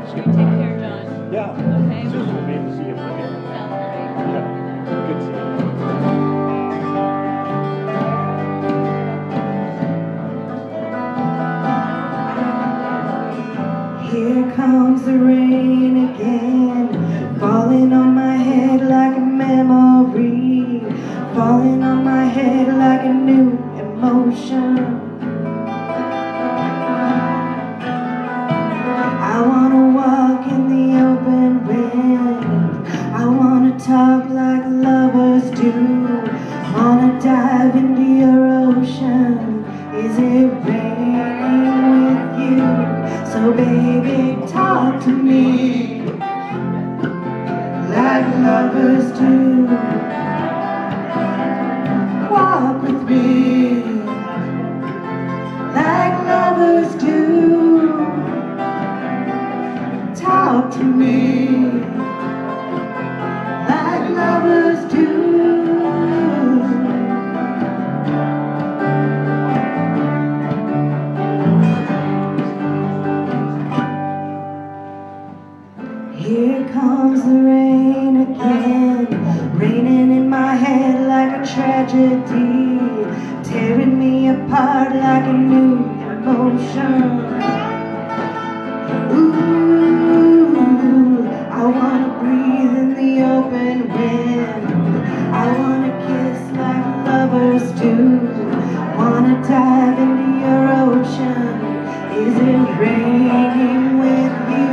sure you take care, John. Yeah. Okay. Susan will be able to see you for me. Sounds great. Yeah. Good to see you. Here comes the rain again, falling on my head like a memory, falling on my head like a new emotion. I wanna walk in the open wind, I wanna talk like lovers do, wanna dive into your ocean. Is it raining with you? So baby, talk to me like lovers do. Walk with me like lovers do. Talk to me like lovers do. Here comes the rain again, raining in my head like a tragedy, tearing me apart like a new emotion. Ooh, I wanna breathe in the open wind, I wanna kiss like lovers do, wanna dive into your ocean. Is it raining with you?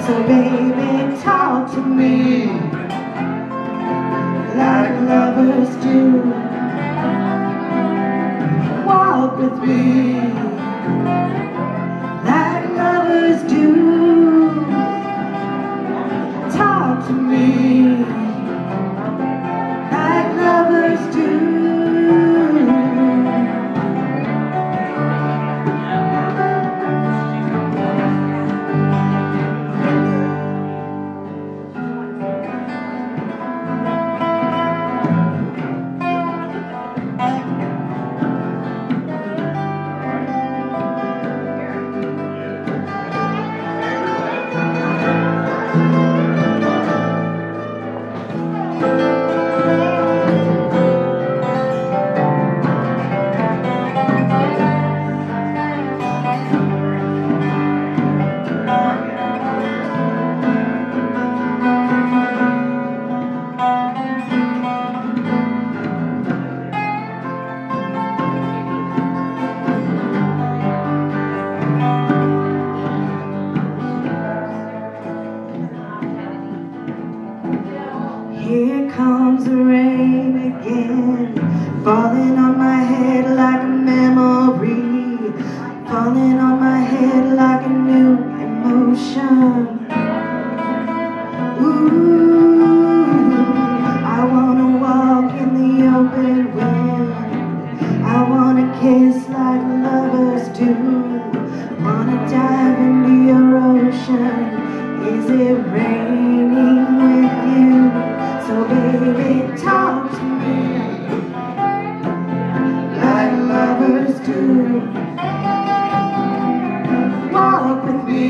So baby, talk to me like lovers do. Walk with me like lovers do. Talk to me like lovers do. Here comes the rain again, falling on my head like a memory, falling on my head like a new emotion. Ooh, I wanna walk in the open wind, I wanna kiss like lovers do, wanna dive into your ocean. Is it raining with you? So baby, talk to me like lovers do. Walk with me